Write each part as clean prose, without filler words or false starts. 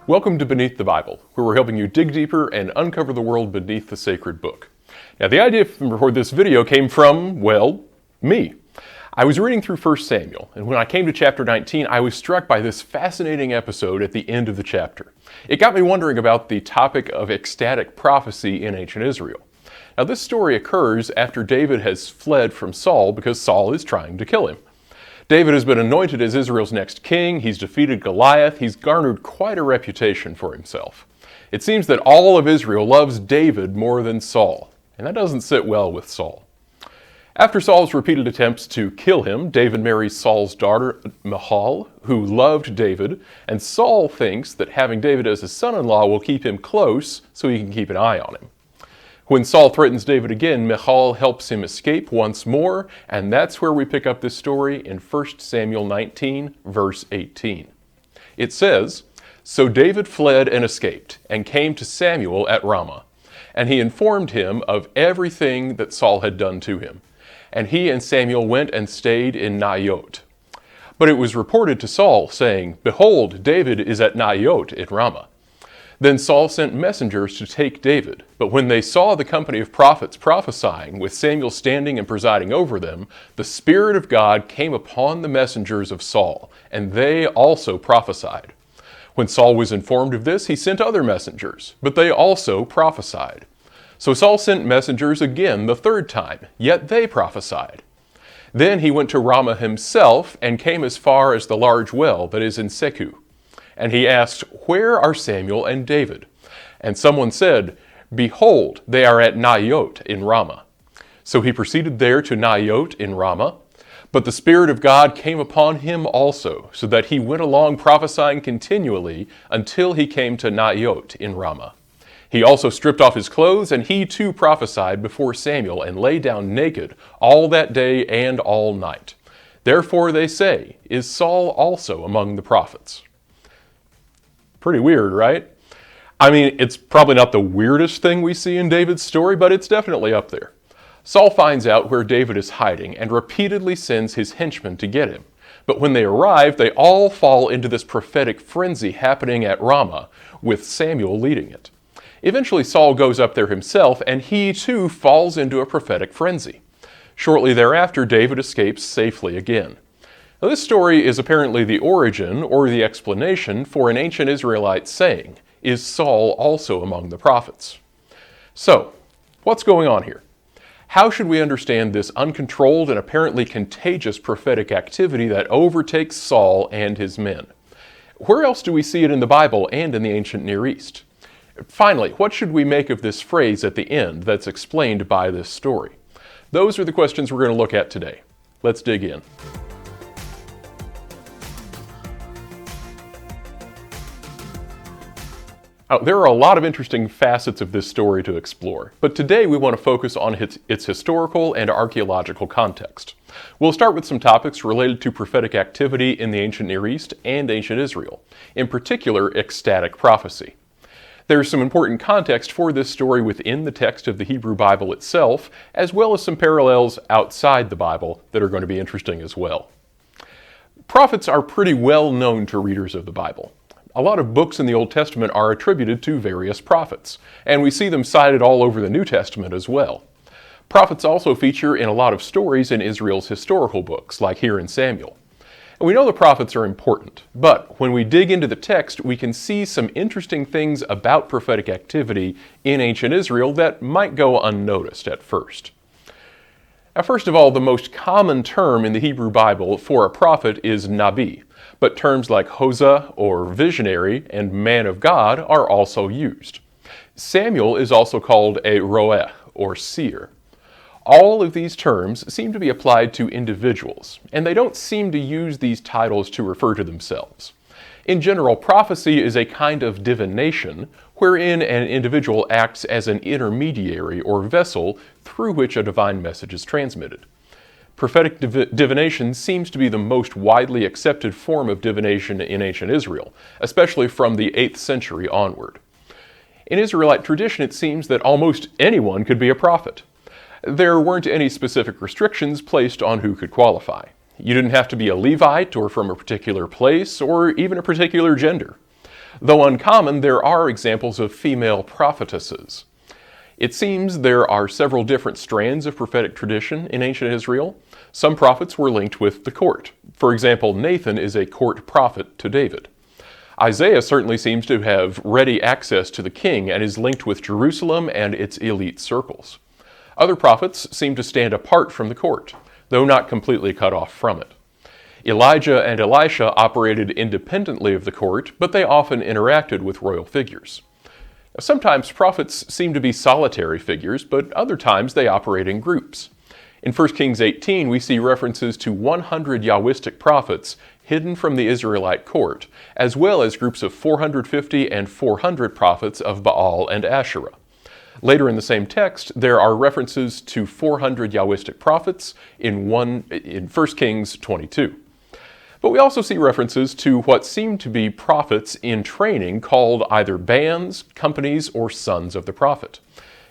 Welcome to Beneath the Bible, where we're helping you dig deeper and uncover the world beneath the sacred book. Now, the idea for this video came from, well, me. I was reading through 1 Samuel, and when I came to chapter 19, I was struck by this fascinating episode at the end of the chapter. It got me wondering about the topic of ecstatic prophecy in ancient Israel. Now, this story occurs after David has fled from Saul because Saul is trying to kill him. David has been anointed as Israel's next king, he's defeated Goliath, he's garnered quite a reputation for himself. It seems that all of Israel loves David more than Saul, and that doesn't sit well with Saul. After Saul's repeated attempts to kill him, David marries Saul's daughter, Michal, who loved David, and Saul thinks that having David as his son-in-law will keep him close so he can keep an eye on him. When Saul threatens David again, Michal helps him escape once more, and that's where we pick up this story in 1 Samuel 19, verse 18. It says, "So David fled and escaped, and came to Samuel at Ramah. And he informed him of everything that Saul had done to him. And he and Samuel went and stayed in Naioth. But it was reported to Saul, saying, 'Behold, David is at Naioth in Ramah.' Then Saul sent messengers to take David, but when they saw the company of prophets prophesying, with Samuel standing and presiding over them, the Spirit of God came upon the messengers of Saul, and they also prophesied. When Saul was informed of this, he sent other messengers, but they also prophesied. So Saul sent messengers again the third time, yet they prophesied. Then he went to Ramah himself, and came as far as the large well that is in Seku. And he asked, 'Where are Samuel and David?' And someone said, 'Behold, they are at Naioth in Ramah.' So he proceeded there to Naioth in Ramah. But the Spirit of God came upon him also, so that he went along prophesying continually until he came to Naioth in Ramah. He also stripped off his clothes, and he too prophesied before Samuel, and lay down naked all that day and all night. Therefore they say, 'Is Saul also among the prophets?'" Pretty weird, right? I mean, it's probably not the weirdest thing we see in David's story, but it's definitely up there. Saul finds out where David is hiding and repeatedly sends his henchmen to get him. But when they arrive, they all fall into this prophetic frenzy happening at Ramah, with Samuel leading it. Eventually, Saul goes up there himself, and he too falls into a prophetic frenzy. Shortly thereafter, David escapes safely again. Now, this story is apparently the origin or the explanation for an ancient Israelite saying, "Is Saul also among the prophets?" So, what's going on here? How should we understand this uncontrolled and apparently contagious prophetic activity that overtakes Saul and his men? Where else do we see it in the Bible and in the ancient Near East? Finally, what should we make of this phrase at the end that's explained by this story? Those are the questions we're going to look at today. Let's dig in. There are a lot of interesting facets of this story to explore, but today we want to focus on its historical and archaeological context. We'll start with some topics related to prophetic activity in the ancient Near East and ancient Israel, in particular ecstatic prophecy. There's some important context for this story within the text of the Hebrew Bible itself, as well as some parallels outside the Bible that are going to be interesting as well. Prophets are pretty well known to readers of the Bible. A lot of books in the Old Testament are attributed to various prophets, and we see them cited all over the New Testament as well. Prophets also feature in a lot of stories in Israel's historical books, like here in Samuel. And we know the prophets are important, but when we dig into the text, we can see some interesting things about prophetic activity in ancient Israel that might go unnoticed at first. Now, first of all, the most common term in the Hebrew Bible for a prophet is Nabi, but terms like Hosea or visionary and man of God are also used. Samuel is also called a roeh or seer. All of these terms seem to be applied to individuals, and they don't seem to use these titles to refer to themselves. In general, prophecy is a kind of divination wherein an individual acts as an intermediary or vessel through which a divine message is transmitted. Prophetic divination seems to be the most widely accepted form of divination in ancient Israel, especially from the 8th century onward. In Israelite tradition, it seems that almost anyone could be a prophet. There weren't any specific restrictions placed on who could qualify. You didn't have to be a Levite or from a particular place or even a particular gender. Though uncommon, there are examples of female prophetesses. It seems there are several different strands of prophetic tradition in ancient Israel. Some prophets were linked with the court. For example, Nathan is a court prophet to David. Isaiah certainly seems to have ready access to the king and is linked with Jerusalem and its elite circles. Other prophets seem to stand apart from the court, though not completely cut off from it. Elijah and Elisha operated independently of the court, but they often interacted with royal figures. Sometimes prophets seem to be solitary figures, but other times they operate in groups. In 1 Kings 18, we see references to 100 Yahwistic prophets hidden from the Israelite court, as well as groups of 450 and 400 prophets of Baal and Asherah. Later in the same text, there are references to 400 Yahwistic prophets in 1 Kings 22. But we also see references to what seem to be prophets in training called either bands, companies, or sons of the prophet.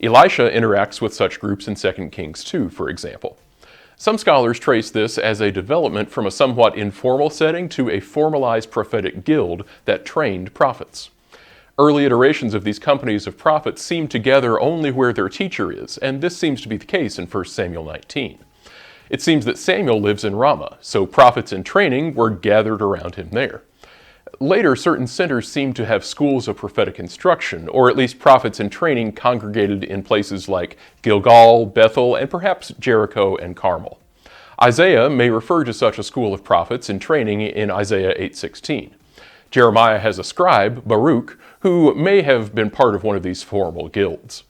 Elisha interacts with such groups in 2 Kings 2, for example. Some scholars trace this as a development from a somewhat informal setting to a formalized prophetic guild that trained prophets. Early iterations of these companies of prophets seem to gather only where their teacher is, and this seems to be the case in 1 Samuel 19. It seems that Samuel lives in Ramah, so prophets in training were gathered around him there. Later, certain centers seem to have schools of prophetic instruction, or at least prophets in training congregated in places like Gilgal, Bethel, and perhaps Jericho and Carmel. Isaiah may refer to such a school of prophets in training in Isaiah 8:16. Jeremiah has a scribe, Baruch, who may have been part of one of these formal guilds.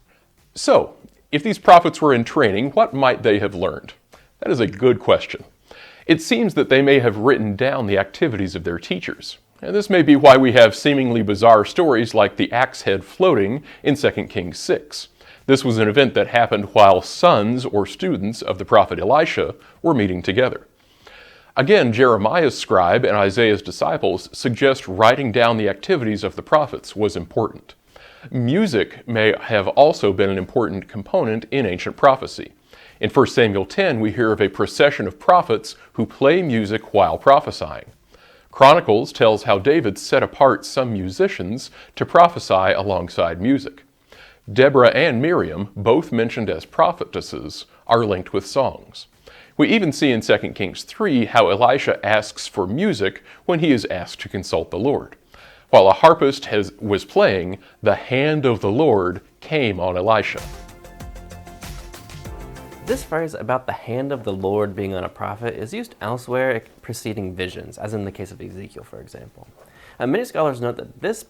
So, if these prophets were in training, what might they have learned? That is a good question. It seems that they may have written down the activities of their teachers. And this may be why we have seemingly bizarre stories like the axe head floating in 2 Kings 6. This was an event that happened while sons or students of the prophet Elisha were meeting together. Again, Jeremiah's scribe and Isaiah's disciples suggest writing down the activities of the prophets was important. Music may have also been an important component in ancient prophecy. In 1 Samuel 10, we hear of a procession of prophets who play music while prophesying. Chronicles tells how David set apart some musicians to prophesy alongside music. Deborah and Miriam, both mentioned as prophetesses, are linked with songs. We even see in 2 Kings 3 how Elisha asks for music when he is asked to consult the Lord. While a harpist was playing, the hand of the Lord came on Elisha. This phrase about the hand of the Lord being on a prophet is used elsewhere preceding visions, as in the case of Ezekiel, for example. Many scholars note that this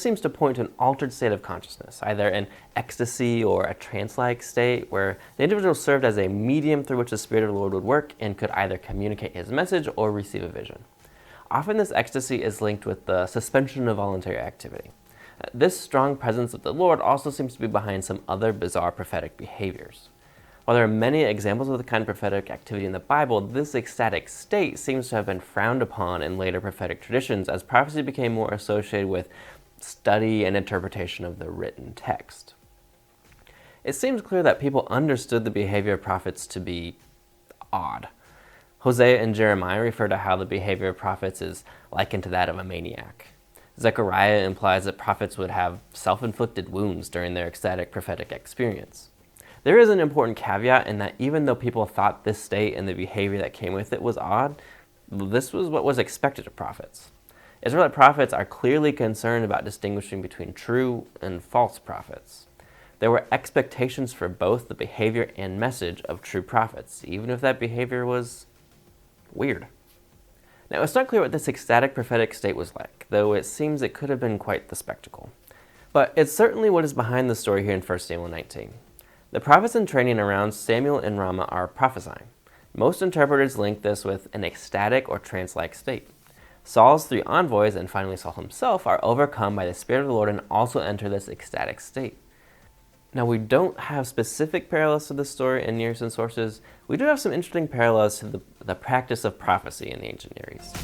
seems to point to an altered state of consciousness, either an ecstasy or a trance-like state, where the individual served as a medium through which the Spirit of the Lord would work and could either communicate his message or receive a vision. Often this ecstasy is linked with the suspension of voluntary activity. This strong presence of the Lord also seems to be behind some other bizarre prophetic behaviors. While there are many examples of the kind of prophetic activity in the Bible, this ecstatic state seems to have been frowned upon in later prophetic traditions as prophecy became more associated with study and interpretation of the written text. It seems clear that people understood the behavior of prophets to be odd. Hosea and Jeremiah refer to how the behavior of prophets is likened to that of a maniac. Zechariah implies that prophets would have self-inflicted wounds during their ecstatic prophetic experience. There is an important caveat in that even though people thought this state and the behavior that came with it was odd, this was what was expected of prophets. Israelite prophets are clearly concerned about distinguishing between true and false prophets. There were expectations for both the behavior and message of true prophets, even if that behavior was weird. Now, it's not clear what this ecstatic prophetic state was like, though it seems it could have been quite the spectacle. But it's certainly what is behind the story here in 1 Samuel 19. The prophets in training around Samuel and Ramah are prophesying. Most interpreters link this with an ecstatic or trance-like state. Saul's 3 envoys, and finally Saul himself, are overcome by the Spirit of the Lord and also enter this ecstatic state. Now, we don't have specific parallels to this story in Near Eastern sources. We do have some interesting parallels to the practice of prophecy in the ancient Near East.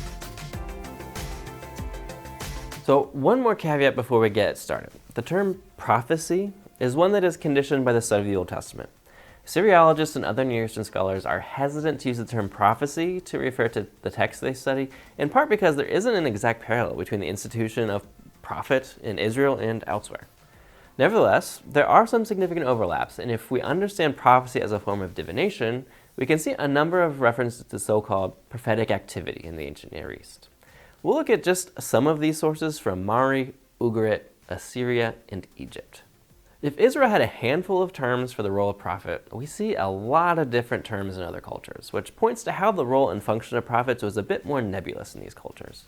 So, one more caveat before we get started. The term prophecy is one that is conditioned by the study of the Old Testament. Syriologists and other Near Eastern scholars are hesitant to use the term prophecy to refer to the text they study, in part because there isn't an exact parallel between the institution of prophet in Israel and elsewhere. Nevertheless, there are some significant overlaps, and if we understand prophecy as a form of divination, we can see a number of references to so-called prophetic activity in the ancient Near East. We'll look at just some of these sources from Mari, Ugarit, Assyria, and Egypt. If Israel had a handful of terms for the role of prophet, we see a lot of different terms in other cultures, which points to how the role and function of prophets was a bit more nebulous in these cultures.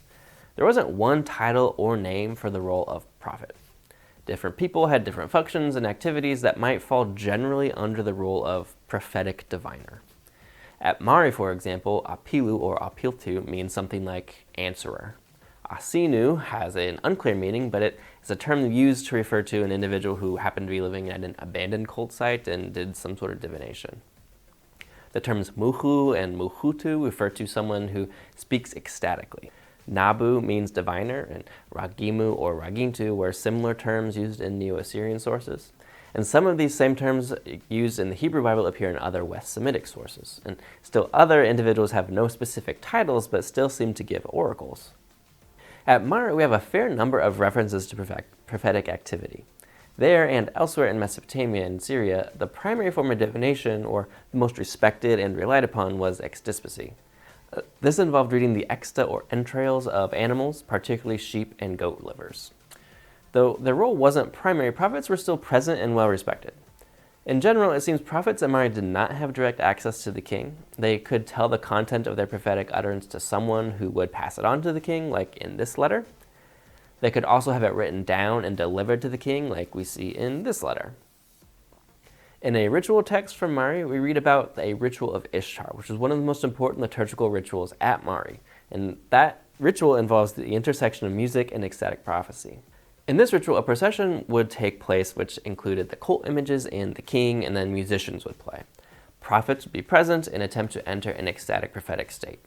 There wasn't one title or name for the role of prophet. Different people had different functions and activities that might fall generally under the role of prophetic diviner. At Mari, for example, apilu or apiltu means something like answerer. Asinu has an unclear meaning, but it is a term used to refer to an individual who happened to be living at an abandoned cult site and did some sort of divination. The terms muhu and muhutu refer to someone who speaks ecstatically. Nabu means diviner, and ragimu or ragintu were similar terms used in Neo-Assyrian sources. And some of these same terms used in the Hebrew Bible appear in other West Semitic sources. And still other individuals have no specific titles, but still seem to give oracles. At Mari, we have a fair number of references to prophetic activity. There and elsewhere in Mesopotamia and Syria, the primary form of divination, or the most respected and relied upon, was extispicy. This involved reading the exta or entrails of animals, particularly sheep and goat livers. Though their role wasn't primary, prophets were still present and well respected. In general, it seems prophets at Mari did not have direct access to the king. They could tell the content of their prophetic utterance to someone who would pass it on to the king, like in this letter. They could also have it written down and delivered to the king, like we see in this letter. In a ritual text from Mari, we read about a ritual of Ishtar, which is one of the most important liturgical rituals at Mari. And that ritual involves the intersection of music and ecstatic prophecy. In this ritual, a procession would take place which included the cult images and the king, and then musicians would play. Prophets would be present and attempt to enter an ecstatic prophetic state.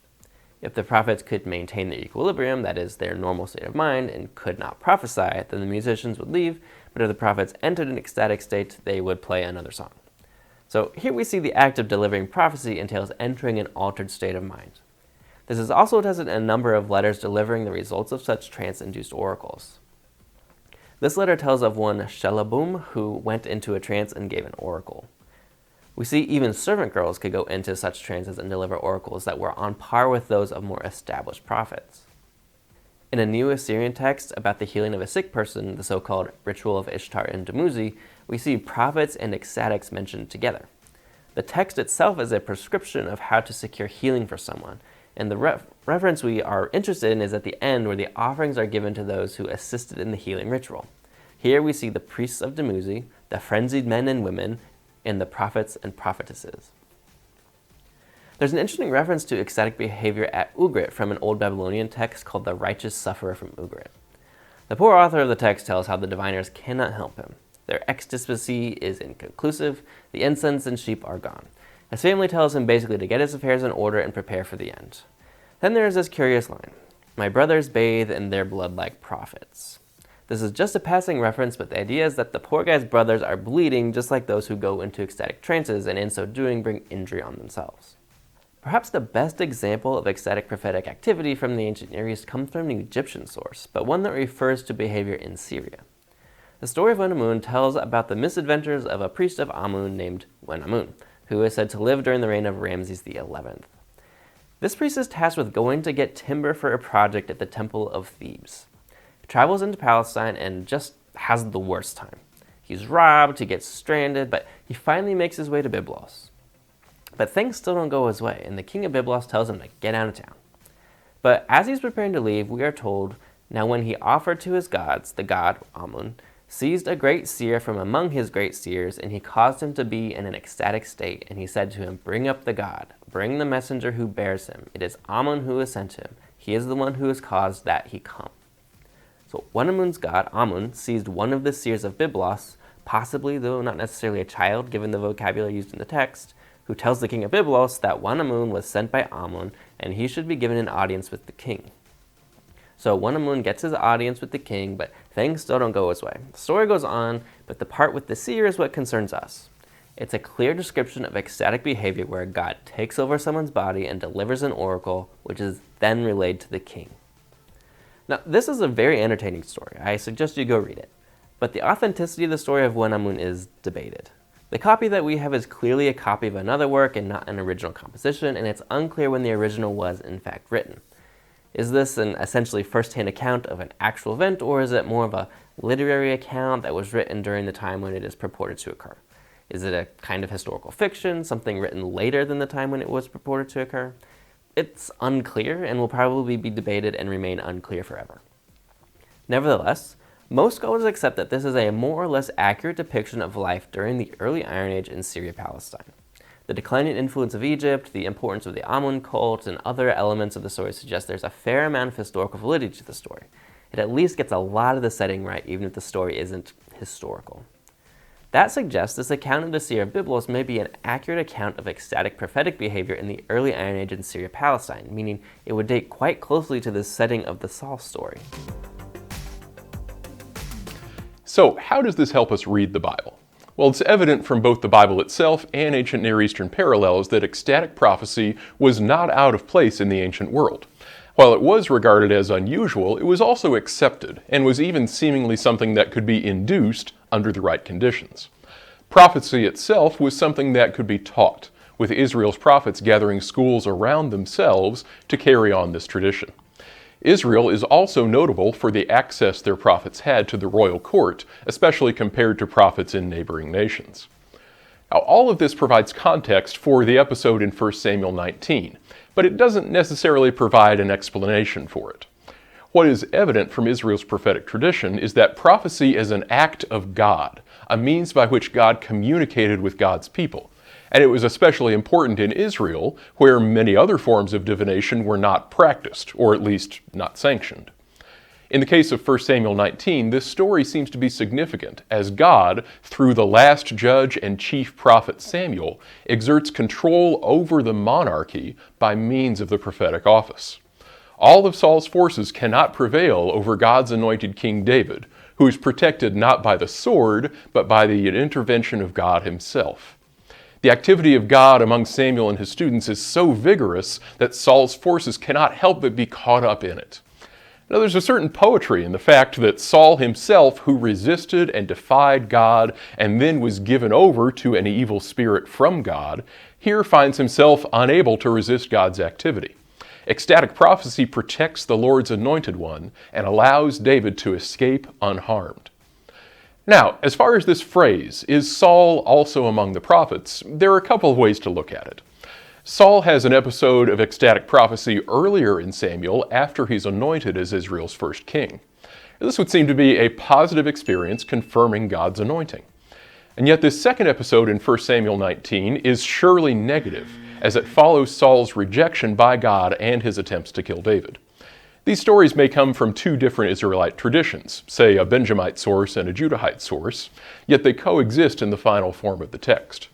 If the prophets could maintain their equilibrium, that is, their normal state of mind, and could not prophesy, then the musicians would leave, but if the prophets entered an ecstatic state, they would play another song. So here we see the act of delivering prophecy entails entering an altered state of mind. This is also attested in a number of letters delivering the results of such trance-induced oracles. This letter tells of one Shelabum who went into a trance and gave an oracle. We see even servant girls could go into such trances and deliver oracles that were on par with those of more established prophets. In a Neo-Assyrian text about the healing of a sick person, the so-called ritual of Ishtar and Dumuzi, we see prophets and ecstatics mentioned together. The text itself is a prescription of how to secure healing for someone, and the reference we are interested in is at the end where the offerings are given to those who assisted in the healing ritual. Here we see the priests of Dumuzi, the frenzied men and women, and the prophets and prophetesses. There's an interesting reference to ecstatic behavior at Ugarit from an old Babylonian text called The Righteous Sufferer from Ugarit. The poor author of the text tells how the diviners cannot help him. Their extispicy is inconclusive, the incense and sheep are gone. His family tells him basically to get his affairs in order and prepare for the end. Then there is this curious line, "My brothers bathe in their blood like prophets." This is just a passing reference, but the idea is that the poor guy's brothers are bleeding just like those who go into ecstatic trances, and in so doing bring injury on themselves. Perhaps the best example of ecstatic prophetic activity from the ancient Near East comes from an Egyptian source, but one that refers to behavior in Syria. The story of Wenamun tells about the misadventures of a priest of Amun named Wenamun, who is said to live during the reign of Ramses XI. This priest is tasked with going to get timber for a project at the Temple of Thebes. He travels into Palestine and just has the worst time. He's robbed, he gets stranded, but he finally makes his way to Byblos. But things still don't go his way, and the king of Byblos tells him to get out of town. But as he's preparing to leave, we are told, now when he offered to his gods, the god Amun seized a great seer from among his great seers, and he caused him to be in an ecstatic state, and he said to him, bring up the god, bring the messenger who bears him. It is Amun who has sent him. He is the one who has caused that he come. So Wenamun's god, Amun, seized one of the seers of Byblos, possibly, though not necessarily a child given the vocabulary used in the text, who tells the king of Byblos that Wenamun was sent by Amun, and he should be given an audience with the king. So Wenamun gets his audience with the king, but things still don't go his way. The story goes on, but the part with the seer is what concerns us. It's a clear description of ecstatic behavior where God takes over someone's body and delivers an oracle, which is then relayed to the king. Now, this is a very entertaining story. I suggest you go read it. But the authenticity of the story of Wenamun is debated. The copy that we have is clearly a copy of another work and not an original composition, and it's unclear when the original was in fact written. Is this an essentially first-hand account of an actual event, or is it more of a literary account that was written during the time when it is purported to occur? Is it a kind of historical fiction, something written later than the time when it was purported to occur? It's unclear and will probably be debated and remain unclear forever. Nevertheless, most scholars accept that this is a more or less accurate depiction of life during the early Iron Age in Syria-Palestine. The declining influence of Egypt, the importance of the Amun cult, and other elements of the story suggest there's a fair amount of historical validity to the story. It at least gets a lot of the setting right, even if the story isn't historical. That suggests this account of the Seer of Byblos may be an accurate account of ecstatic prophetic behavior in the early Iron Age in Syria-Palestine, meaning it would date quite closely to the setting of the Saul story. So, how does this help us read the Bible? Well, it's evident from both the Bible itself and ancient Near Eastern parallels that ecstatic prophecy was not out of place in the ancient world. While it was regarded as unusual, it was also accepted, and was even seemingly something that could be induced under the right conditions. Prophecy itself was something that could be taught, with Israel's prophets gathering schools around themselves to carry on this tradition. Israel is also notable for the access their prophets had to the royal court, especially compared to prophets in neighboring nations. Now, all of this provides context for the episode in 1 Samuel 19, but it doesn't necessarily provide an explanation for it. What is evident from Israel's prophetic tradition is that prophecy is an act of God, a means by which God communicated with God's people. And it was especially important in Israel, where many other forms of divination were not practiced, or at least not sanctioned. In the case of 1 Samuel 19, this story seems to be significant, as God, through the last judge and chief prophet Samuel, exerts control over the monarchy by means of the prophetic office. All of Saul's forces cannot prevail over God's anointed King David, who is protected not by the sword, but by the intervention of God himself. The activity of God among Samuel and his students is so vigorous that Saul's forces cannot help but be caught up in it. Now, there's a certain poetry in the fact that Saul himself, who resisted and defied God and then was given over to an evil spirit from God, here finds himself unable to resist God's activity. Ecstatic prophecy protects the Lord's anointed one and allows David to escape unharmed. Now, as far as this phrase, is Saul also among the prophets, there are a couple of ways to look at it. Saul has an episode of ecstatic prophecy earlier in Samuel after he's anointed as Israel's first king. This would seem to be a positive experience confirming God's anointing. And yet this second episode in 1 Samuel 19 is surely negative, as it follows Saul's rejection by God and his attempts to kill David. These stories may come from two different Israelite traditions, say a Benjamite source and a Judahite source, yet they coexist in the final form of the text.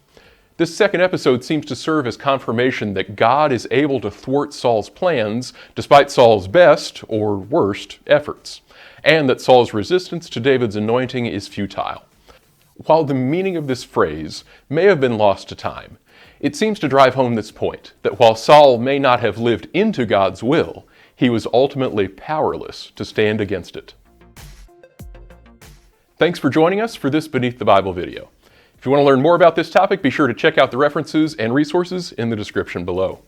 This second episode seems to serve as confirmation that God is able to thwart Saul's plans despite Saul's best, or worst, efforts, and that Saul's resistance to David's anointing is futile. While the meaning of this phrase may have been lost to time, it seems to drive home this point, that while Saul may not have lived into God's will, he was ultimately powerless to stand against it. Thanks for joining us for this Beneath the Bible video. If you want to learn more about this topic, be sure to check out the references and resources in the description below.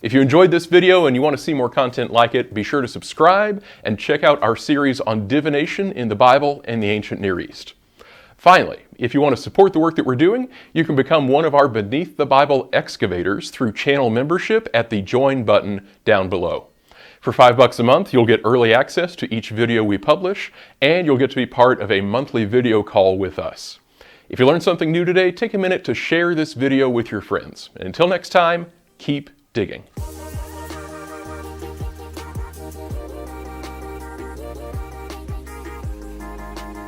If you enjoyed this video and you want to see more content like it, be sure to subscribe and check out our series on divination in the Bible and the ancient Near East. Finally, if you want to support the work that we're doing, you can become one of our Beneath the Bible excavators through channel membership at the Join button down below. For $5 a month, you'll get early access to each video we publish, and you'll get to be part of a monthly video call with us. If you learned something new today, take a minute to share this video with your friends. And until next time, keep digging.